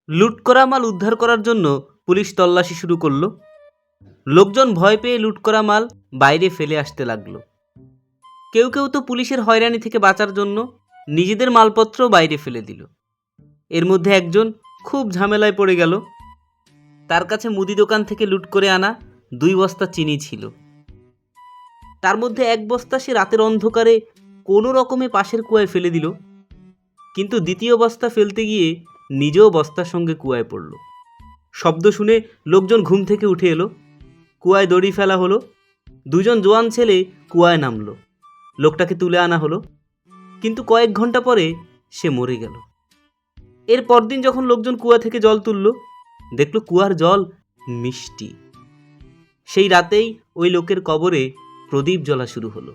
লুট করা মাল উদ্ধার করার জন্য পুলিশ তল্লাশি শুরু করলো। লোকজন ভয় পেয়ে লুট করা মাল বাইরে ফেলে আসতে লাগলো। কেউ কেউ তো পুলিশের হয়রানি থেকে বাঁচার জন্য নিজেদের মালপত্র বাইরে ফেলে দিল। এর মধ্যে একজন খুব ঝামেলায় পড়ে গেল। তার কাছে মুদি দোকান থেকে লুট করে আনা 2 বস্তা চিনি ছিল। তার মধ্যে 1 বস্তা সে রাতের অন্ধকারে কোনো রকমে পাশের কুয়ায় ফেলে দিল, কিন্তু দ্বিতীয় বস্তা ফেলতে গিয়ে নিজেও বস্তার সঙ্গে কুয়ায় পড়ল। শব্দ শুনে লোকজন ঘুম থেকে উঠে এলো। কুয়ায় দড়ি ফেলা হলো। 2 জন জোয়ান ছেলে কুয়ায় নামলো। লোকটাকে তুলে আনা হলো, কিন্তু কয়েক ঘন্টা পরে সে মরে গেল। এর পরদিন যখন লোকজন কুয়া থেকে জল তুলল, দেখলো কুয়ার জল মিষ্টি। সেই রাতেই ওই লোকের কবরে প্রদীপ জ্বলা শুরু হলো।